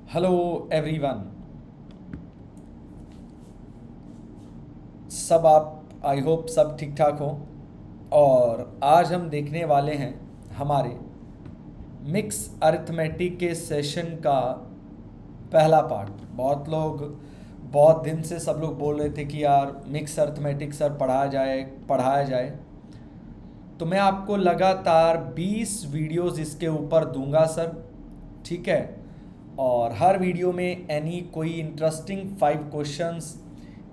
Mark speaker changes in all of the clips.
Speaker 1: Hello everyone. सब आप I hope सब ठीक ठाक हो। और आज हम देखने वाले हैं हमारे मिक्स अरिथमेटिक के सेशन का पहला पार्ट। बहुत लोग बहुत दिन से सब लोग बोल रहे थे कि यार मिक्स अरिथमेटिक सर पढ़ाया जाए। तो मैं आपको लगातार 20 वीडियोस इसके ऊपर दूंगा सर, ठीक है। और हर वीडियो में एनी कोई इंटरेस्टिंग 5 क्वेश्चंस,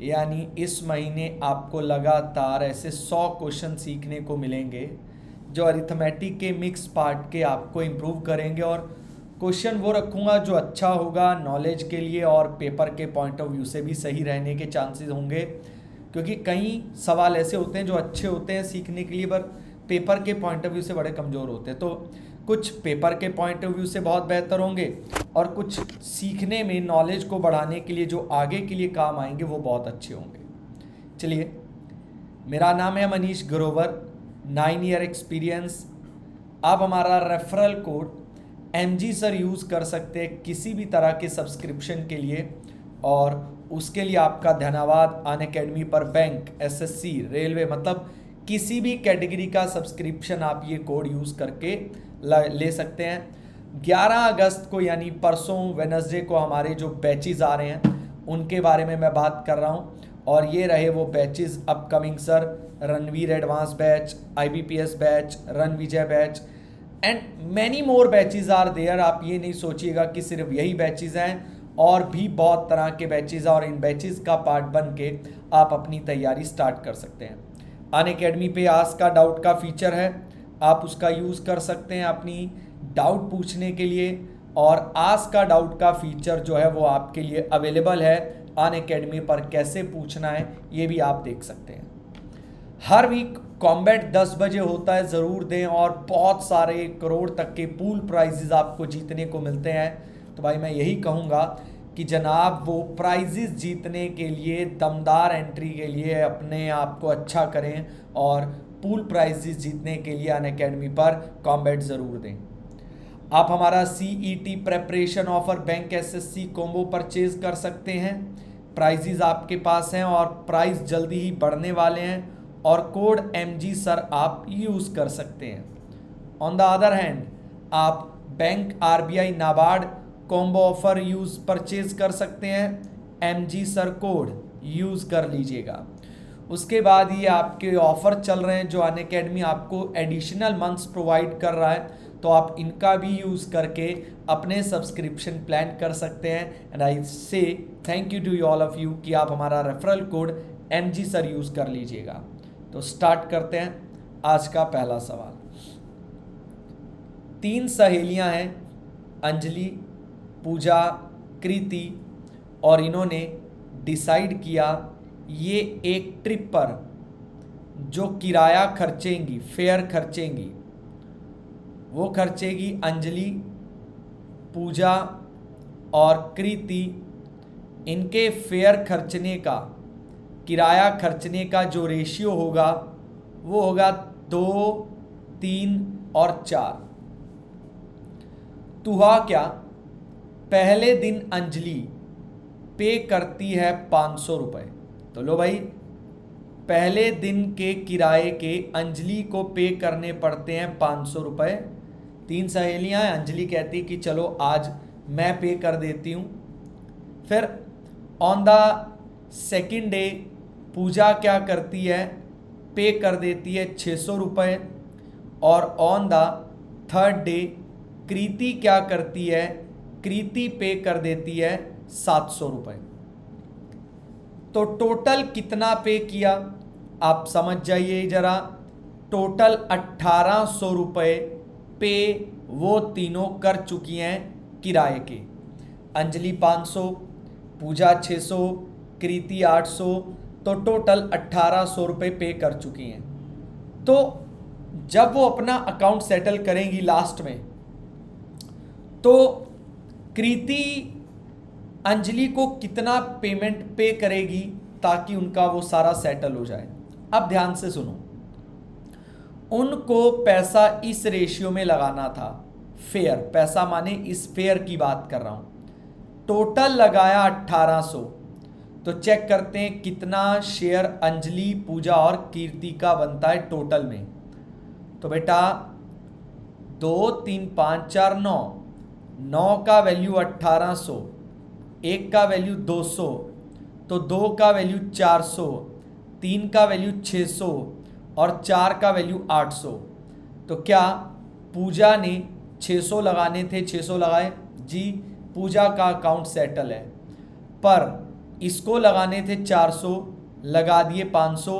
Speaker 1: यानी इस महीने आपको लगातार ऐसे 100 क्वेश्चन सीखने को मिलेंगे जो अरिथमेटिक के मिक्स पार्ट के आपको इम्प्रूव करेंगे। और क्वेश्चन वो रखूँगा जो अच्छा होगा नॉलेज के लिए और पेपर के पॉइंट ऑफ व्यू से भी सही रहने के चांसेस होंगे, क्योंकि कई सवाल ऐसे होते हैं जो अच्छे होते हैं सीखने के लिए पर पेपर के पॉइंट ऑफ व्यू से बड़े कमज़ोर होते हैं। तो कुछ पेपर के पॉइंट ऑफ व्यू से बहुत बेहतर होंगे और कुछ सीखने में नॉलेज को बढ़ाने के लिए जो आगे के लिए काम आएंगे वो बहुत अच्छे होंगे। चलिए, मेरा नाम है मनीष ग्रोवर, 9 ईयर एक्सपीरियंस। आप हमारा referral code MG sir use कर सकते हैं किसी भी तरह के सब्सक्रिप्शन के लिए, और उसके लिए आपका धन्यवाद। अनअकैडमी पर बैंक, SSC, रेलवे, मतलब किसी भी कैटेगरी का सब्सक्रिप्शन आप ये कोड यूज़ करके ले सकते हैं। 11 अगस्त को यानी परसों वेनसडे को हमारे जो बैचेस आ रहे हैं उनके बारे में मैं बात कर रहा हूँ। और ये रहे वो batches upcoming sir: Ranveer advance batch, IBPS batch, Ranvijay batch and many more batches are there. आप ये नहीं सोचिएगा कि सिर्फ यही बैचेस हैं, और भी बहुत तरह के बैचेस हैं, और इन बैचेस का पार्ट बन के आप अपनी तैयारी स्टार्ट कर सकते हैं। अनअकैडमी पे आस्क का डाउट का फीचर है, आप उसका यूज़ कर सकते हैं अपनी डाउट पूछने के लिए। और आस्क का डाउट का फीचर जो है वो आपके लिए अवेलेबल है अनअकैडमी पर। कैसे पूछना है ये भी आप देख सकते हैं। हर वीक कॉम्बैट 10 बजे होता है, ज़रूर दें। और बहुत सारे करोड़ तक के पूल प्राइजेस आपको जीतने को मिलते हैं। तो भाई मैं यही कहूँगा कि जनाब वो प्राइजेस जीतने के लिए, दमदार एंट्री के लिए अपने आप को अच्छा करें और पूल प्राइजेस जीतने के लिए अनअकैडमी पर कॉम्बैट ज़रूर दें। आप हमारा CET preparation offer bank SSC combo purchase कर सकते हैं। प्राइजेस आपके पास हैं और प्राइस जल्दी ही बढ़ने वाले हैं, और कोड MG सर आप यूज़ कर सकते हैं। ऑन द अदर हैंड, आप bank, RBI, NABARD combo offer use purchase कर सकते हैं। MG सर कोड यूज़ कर लीजिएगा। उसके बाद ये आपके ऑफ़र चल रहे हैं जो अनअकैडमी आपको एडिशनल मंथ्स प्रोवाइड कर रहा है, तो आप इनका भी यूज़ करके अपने सब्सक्रिप्शन प्लान कर सकते हैं। And I say thank you to all of you कि आप हमारा referral code MG sir use कर लीजिएगा। तो स्टार्ट करते हैं आज का पहला सवाल। 3 सहेलियां हैं, अंजलि, पूजा, कृति, और इन्होंने डिसाइड किया ये एक ट्रिप पर जो किराया खर्चेंगी, फेयर खर्चेंगी, वो खर्चेगी अंजलि, पूजा और कृति। इनके फेयर खर्चने का, किराया खर्चने का जो रेशियो होगा वो होगा 2, 3 और 4। तो हुआ क्या, पहले दिन अंजलि पे करती है 500 रुपये। तो लो भाई, पहले दिन के किराए के अंजलि को पे करने पड़ते हैं 500 रुपये। 3 सहेलियां हैं, अंजलि कहती कि चलो आज मैं पे कर देती हूँ। फिर ऑन द सेकेंड डे पूजा क्या करती है, पे कर देती है 600 रुपये। और ऑन द थर्ड डे कृति क्या करती है, कृति पे कर देती है 700 रुपये। तो टोटल कितना पे किया आप समझ जाइए ज़रा। टोटल 1800 रुपये पे वो तीनों कर चुकी हैं किराए के। अंजलि 500, पूजा 600, कृति 800, तो टोटल 1800 रुपये पे कर चुकी हैं। तो जब वो अपना अकाउंट सेटल करेंगी लास्ट में, तो कृति अंजलि को कितना पेमेंट पे करेगी ताकि उनका वो सारा सेटल हो जाए। अब ध्यान से सुनो, उनको पैसा इस रेशियो में लगाना था, फेयर पैसा, माने इस फेयर की बात कर रहा हूं। टोटल लगाया 1800। तो चेक करते हैं कितना शेयर अंजलि, पूजा और कीर्ति का बनता है टोटल में। तो बेटा 2 3 5 4 9, 9 का वैल्यू 1800, 1 का वैल्यू 200, तो 2 का वैल्यू 400, 3 का वैल्यू 600 और 4 का वैल्यू 800। तो क्या पूजा ने 600 लगाने थे, 600 लगाए जी, पूजा का अकाउंट सेटल है। पर इसको लगाने थे 400, लगा दिए 500,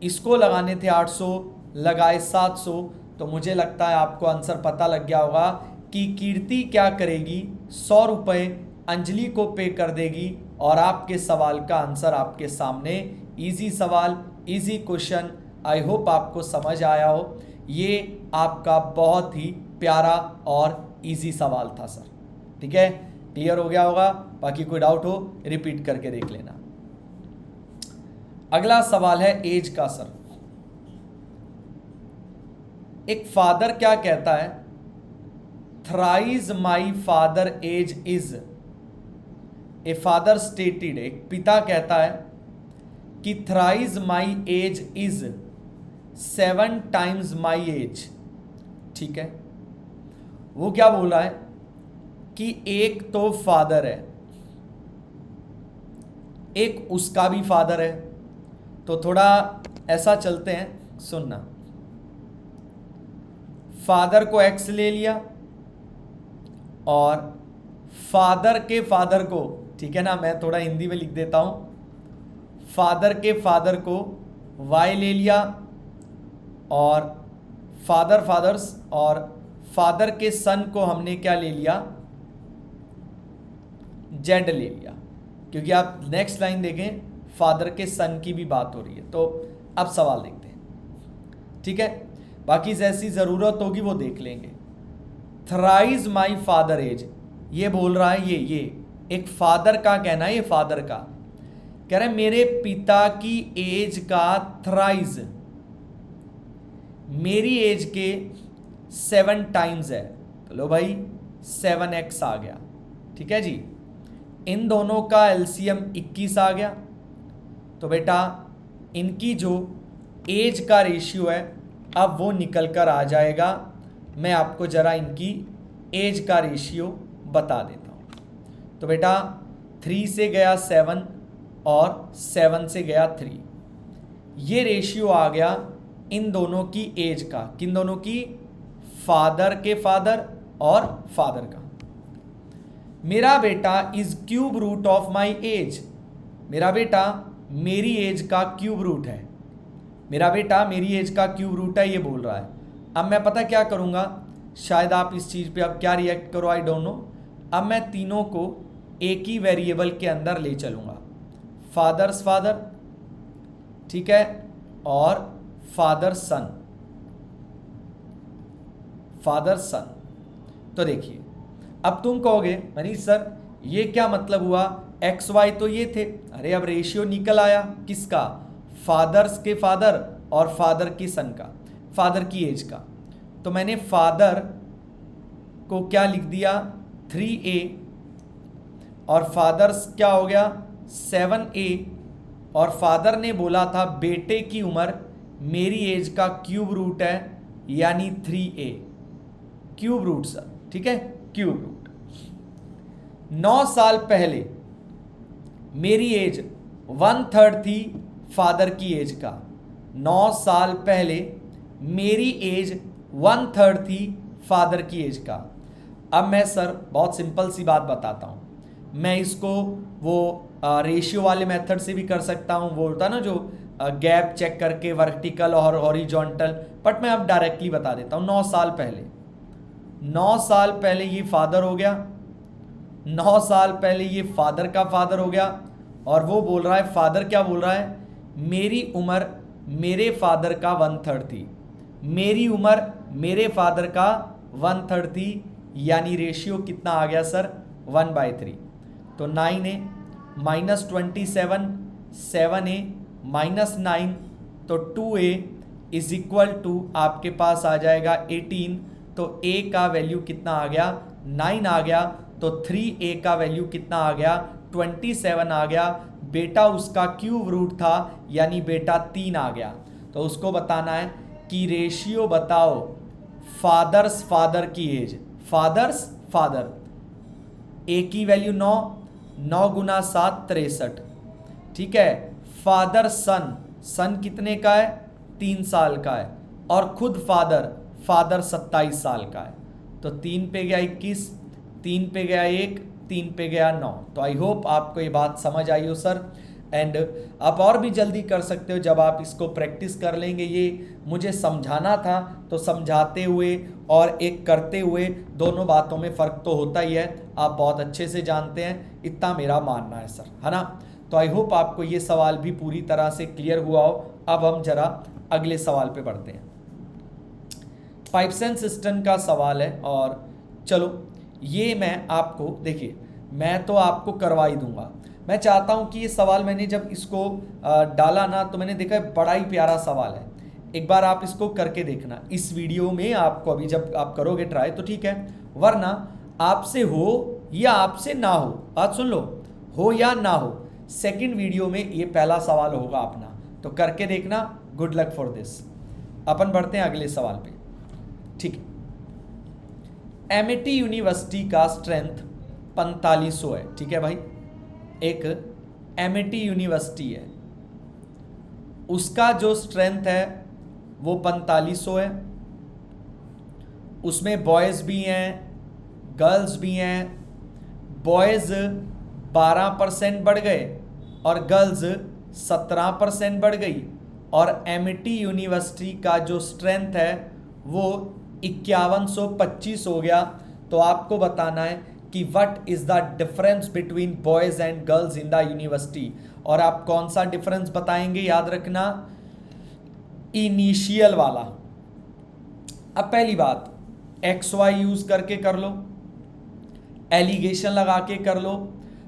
Speaker 1: इसको लगाने थे 800, लगाए 700। तो मुझे लगता है आपको आंसर पता लग गया होगा कि कीर्ति क्या करेगी, 100 रुपये अंजलि को पे कर देगी और आपके सवाल का आंसर आपके सामने। इजी सवाल, इजी क्वेश्चन, आई होप आपको समझ आया हो। ये आपका बहुत ही प्यारा और इजी सवाल था सर। ठीक है, क्लियर हो गया होगा। बाकी कोई डाउट हो रिपीट करके देख लेना। अगला सवाल है एज का सर। एक फादर क्या कहता है, thrice my father age is. A father stated, एक पिता कहता है कि thrice my age is 7 times my age. ठीक है, वो क्या बोल रहा है कि एक तो फादर है, एक उसका भी फादर है। तो थोड़ा ऐसा चलते हैं, सुनना। फादर को एक्स ले लिया और फादर के फादर को, ठीक है ना, मैं थोड़ा हिंदी में लिख देता हूं, फादर के फादर को वाई ले लिया और फादर्स और फादर के सन को हमने क्या ले लिया, जेड ले लिया। क्योंकि आप नेक्स्ट लाइन देखें, फादर के सन की भी बात हो रही है। तो अब सवाल देखते हैं, ठीक है। बाकी जैसी ज़रूरत होगी वो देख लेंगे। थ्राइज माई फादर एज, ये बोल रहा है, ये एक फादर का कहना है, ये फादर का कह रहे हैं मेरे पिता की एज का थ्राइज मेरी एज के 7 टाइम्स है। तो लो भाई 7x आ गया। ठीक है जी, इन दोनों का एलसीएम 21 आ गया। तो बेटा इनकी जो एज का रेशियो है अब वो निकल कर आ जाएगा। मैं आपको ज़रा इनकी एज का रेशियो बता देता हूँ। तो बेटा 3 से गया 7 और 7 से गया 3, ये रेशियो आ गया इन दोनों की एज का। किन दोनों की, फादर के फादर और फादर का। मेरा बेटा is cube root of my age, मेरा बेटा मेरी एज का क्यूब रूट है, मेरा बेटा मेरी एज का क्यूब रूट है, ये बोल रहा है। अब मैं पता क्या करूँगा, शायद आप इस चीज़ पे अब क्या रिएक्ट करो, आई डोंट नो। अब मैं तीनों को एक ही वेरिएबल के अंदर ले चलूँगा, फादर्स फादर, ठीक है, और फादर सन, फादर सन। तो देखिए अब तुम कहोगे मनीष सर ये क्या मतलब हुआ, एक्स वाई तो ये थे। अरे अब रेशियो निकल आया किसका, फादर्स के फादर और फादर की सन का, फादर की एज का। तो मैंने फादर को क्या लिख दिया 3a और फादर्स क्या हो गया 7a, और फादर ने बोला था बेटे की उम्र मेरी एज का क्यूब रूट है यानी 3a, क्यूब रूट सर, ठीक है, क्यूब रूट। 9 साल पहले मेरी एज 1/3 थी फादर की एज का। 9 साल पहले मेरी एज 1/3 थी फादर की एज का। अब मैं सर बहुत सिंपल सी बात बताता हूँ, मैं इसको वो रेशियो वाले मेथड से भी कर सकता हूँ, वो होता है ना जो गैप चेक करके वर्टिकल और हॉरिजॉन्टल, बट मैं अब डायरेक्टली बता देता हूँ। 9 साल पहले, 9 साल पहले ये फादर हो गया, 9 साल पहले ये फादर का फादर हो गया, और वो बोल रहा है, फादर क्या बोल रहा है, मेरी उम्र मेरे फादर का 1/3 थी, मेरी उम्र मेरे फादर का 1/3 थी, यानी रेशियो कितना आ गया सर 1/3। तो 9a माइनस 27, 7a माइनस 9, तो 2a इज इक्वल टू आपके पास आ जाएगा 18। तो a का वैल्यू कितना आ गया 9 आ गया। तो 3a का वैल्यू कितना आ गया, 27 आ गया। बेटा उसका क्यूब रूट था यानी बेटा 3 आ गया। तो उसको बताना है कि रेशियो बताओ फादर्स फादर की एज, फादर्स फादर, ए की वैल्यू 9, 9 गुना 7 63, ठीक है। फादर सन, सन कितने का है, 3 साल का है। और खुद फादर, फादर 27 साल का है। तो 3 पे गया 21, 3 पे गया 1, 3 पे गया 9। तो आई होप आपको ये बात समझ आई हो सर। एंड आप और भी जल्दी कर सकते हो जब आप इसको प्रैक्टिस कर लेंगे। ये मुझे समझाना था तो समझाते हुए और एक करते हुए दोनों बातों में फ़र्क तो होता ही है, आप बहुत अच्छे से जानते हैं, इतना मेरा मानना है सर, है ना। तो आई होप आपको ये सवाल भी पूरी तरह से क्लियर हुआ हो। अब हम जरा अगले सवाल पे बढ़ते हैं। पाइप्स एंड सिस्टम का सवाल है और चलो ये मैं आपको, देखिए मैं तो आपको करवा ही दूंगा। मैं चाहता हूं कि ये सवाल मैंने जब इसको डाला ना तो मैंने देखा बड़ा ही प्यारा सवाल है। एक बार आप इसको करके देखना इस वीडियो में। आपको अभी जब आप करोगे ट्राई तो ठीक है, वरना आपसे हो या आपसे ना हो, बात सुन लो, हो या ना हो, सेकंड वीडियो में ये पहला सवाल होगा अपना, तो करके देखना। Good luck for this. अपन बढ़ते हैं अगले सवाल पे, ठीक है। एमिटी यूनिवर्सिटी का स्ट्रेंथ 4500 है, ठीक है भाई। एक एमिटी यूनिवर्सिटी है, उसका जो स्ट्रेंथ है वो 4500 है। उसमें बॉयज़ भी हैं, गर्ल्स भी हैं। बॉयज़ 12% बढ़ गए और गर्ल्स 17% बढ़ गई। और एमिटी यूनिवर्सिटी का जो स्ट्रेंथ है वो 5125 हो गया। तो आपको बताना है कि what is the difference between boys and girls in the university. और आप कौन सा डिफरेंस बताएंगे, याद रखना इनिशियल वाला। अब पहली बात XY यूज करके कर लो, एलिगेशन लगा के कर लो,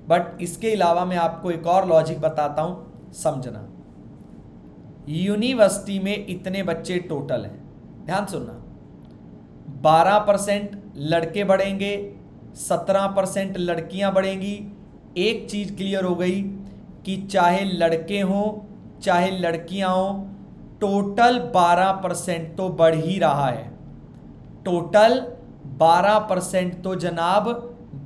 Speaker 1: बट इसके अलावा मैं आपको एक और लॉजिक बताता हूं, समझना। यूनिवर्सिटी में इतने बच्चे टोटल हैं, ध्यान सुनना, 12% लड़के बढ़ेंगे, 17% लड़कियां बढ़ेंगी। एक चीज क्लियर हो गई कि चाहे लड़के हों चाहे लड़कियां हों, टोटल 12% तो बढ़ ही रहा है। टोटल 12% तो जनाब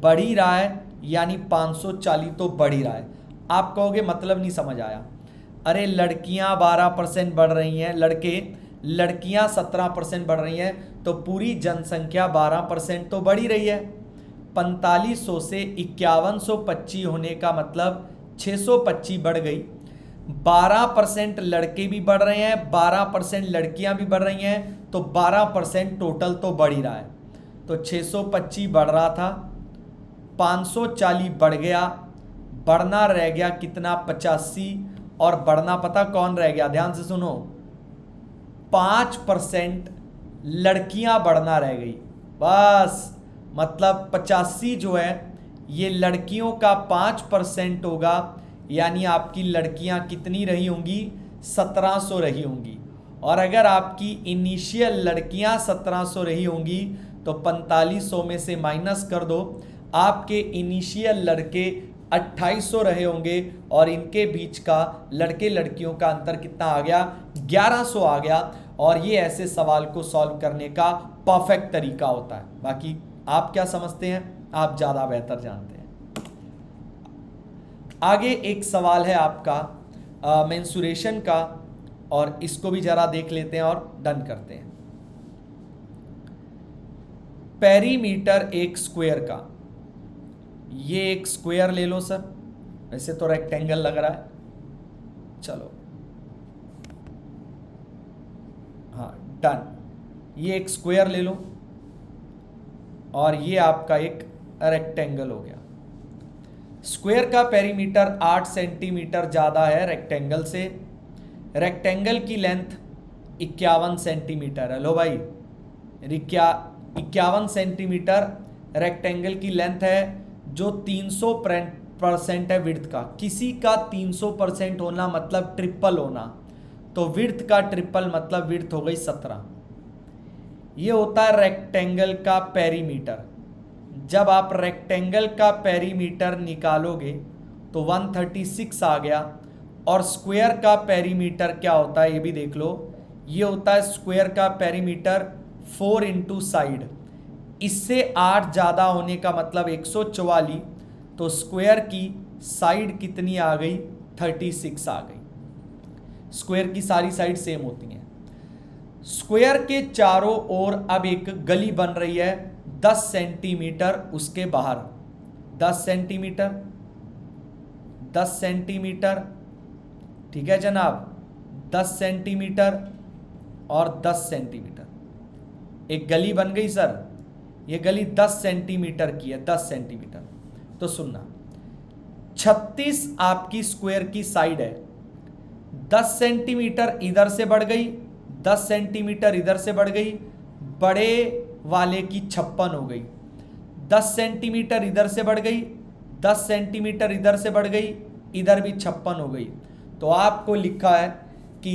Speaker 1: बढ़ ही रहा है, यानी 540 तो बढ़ ही रहा है। आप कहोगे मतलब नहीं समझ आया। अरे लड़कियां 12% बढ़ रही हैं, लड़कियां 17% बढ़ रही हैं, तो पूरी जनसंख्या 12% तो बढ़ ही रही है। 4500 से 5125 होने का मतलब 625 बढ़ गई। 12% लड़के भी बढ़ रहे हैं, 12% लड़कियां भी बढ़ रही हैं, तो 12% टोटल तो बढ़ ही रहा है। तो 625 बढ़ रहा था, 540 बढ़ गया, बढ़ना रह गया कितना, 85। और बढ़ना पता कौन रह गया, ध्यान से सुनो, 5% लड़कियां बढ़ना रह गई। बस मतलब 85 जो है ये लड़कियों का 5% होगा, यानी आपकी लड़कियां कितनी रही होंगी, 1700 रही होंगी। और अगर आपकी इनिशियल लड़कियां 1700 रही होंगी तो 4500 में से माइनस कर दो, आपके इनिशियल लड़के 2800 रहे होंगे और इनके बीच का लड़के लड़कियों का अंतर कितना आ गया, 1100 आ गया। और ये ऐसे सवाल को सॉल्व करने का परफेक्ट तरीका होता है। बाकी आप क्या समझते हैं, आप ज़्यादा बेहतर जानते हैं। आगे एक सवाल है आपका मेंसुरेशन का, और इसको भी जरा देख लेते हैं और डन करते हैं। पेरीमीटर एक स्क्वायर का, ये एक स्क्वायर ले लो सर, वैसे तो रेक्टेंगल लग रहा है, चलो हाँ डन। ये एक स्क्वायर ले लो और ये आपका एक रेक्टेंगल हो गया। स्क्वायर का पेरीमीटर 8 सेंटीमीटर ज़्यादा है रेक्टेंगल से। रेक्टेंगल की लेंथ 51 सेंटीमीटर है। लो भाई 51 सेंटीमीटर रेक्टेंगल की लेंथ है, जो 300% है विड्थ का। किसी का 300% होना मतलब ट्रिपल होना, तो विड्थ का ट्रिपल मतलब विड्थ हो गई 17। ये होता है रेक्टेंगल का पेरीमीटर। जब आप रेक्टेंगल का पेरीमीटर निकालोगे तो 136 आ गया, और स्क्वायर का पेरीमीटर क्या होता है ये भी देख लो, ये होता है स्क्वायर का पेरीमीटर 4 इंटू साइड। इससे 8 ज़्यादा होने का मतलब 144, तो स्क्वायर की साइड कितनी आ गई, 36 आ गई। स्क्वायर की सारी साइड सेम होती हैं। स्क्वायर के चारों ओर अब एक गली बन रही है 10 सेंटीमीटर उसके बाहर, 10 सेंटीमीटर, 10 सेंटीमीटर, ठीक है जनाब, 10 सेंटीमीटर और 10 सेंटीमीटर एक गली बन गई सर। ये गली 10 सेंटीमीटर की है, 10 सेंटीमीटर। तो सुनना, 36 आपकी स्क्वायर की साइड है, 10 सेंटीमीटर इधर से बढ़ गई, 10 सेंटीमीटर इधर से बढ़ गई, बड़े वाले की 56 हो गई, 10 सेंटीमीटर इधर से बढ़ गई, 10 सेंटीमीटर इधर से बढ़ गई, इधर भी 56 हो गई। तो आपको लिखा है कि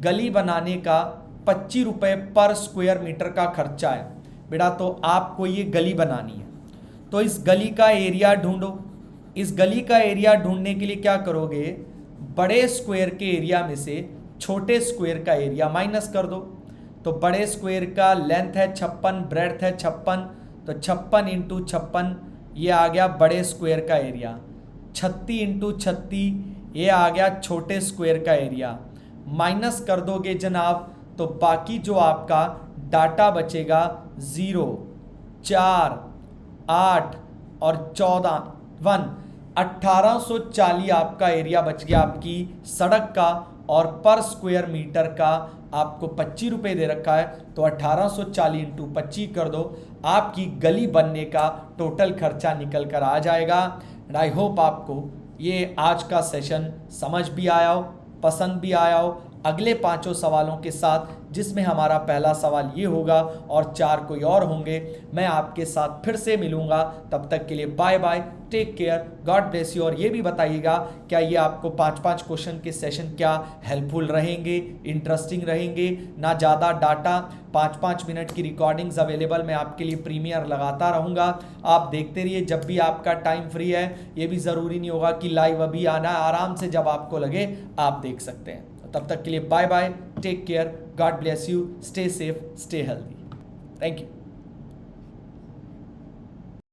Speaker 1: गली बनाने का 25 रुपये पर स्क्वायर मीटर का खर्चा है बेटा। तो आपको ये गली बनानी है, तो इस गली का एरिया ढूंढो। इस गली का एरिया ढूंढने के लिए क्या करोगे, बड़े स्क्वायर के एरिया में से छोटे स्क्वायर का एरिया माइनस कर दो। तो बड़े स्क्वायर का लेंथ है 56, ब्रेड्थ है 56, तो 56 इंटू 56 ये आ गया बड़े स्क्वायर का एरिया, 36 इंटू 36 ये आ गया छोटे स्क्वायर का एरिया। माइनस कर दोगे जनाब तो बाकी जो आपका डाटा बचेगा 0, 4, 8 और 14, 1840 आपका एरिया बच गया आपकी सड़क का, और पर स्क्वायर मीटर का आपको 25 रुपये दे रखा है। तो 1840 इंटू 25 कर दो, आपकी गली बनने का टोटल खर्चा निकल कर आ जाएगा। एंड आई होप आपको ये आज का सेशन समझ भी आया हो, पसंद भी आया हो। अगले 5 सवालों के साथ, जिसमें हमारा पहला सवाल ये होगा और 4 कोई और होंगे, मैं आपके साथ फिर से मिलूंगा। तब तक के लिए bye bye, take care, God bless you. और ये भी बताइएगा क्या ये आपको 5-5 क्वेश्चन के सेशन क्या हेल्पफुल रहेंगे, इंटरेस्टिंग रहेंगे, ना ज़्यादा डाटा, 5-5 मिनट की रिकॉर्डिंग्स अवेलेबल मैं आपके लिए प्रीमियर लगाता रहूँगा। आप देखते रहिए जब भी आपका टाइम फ्री है। ये भी ज़रूरी नहीं होगा कि लाइव अभी आना है, आराम से जब आपको लगे आप देख सकते हैं। तब तक के लिए bye bye, take care, God bless you, stay safe, stay healthy, thank you.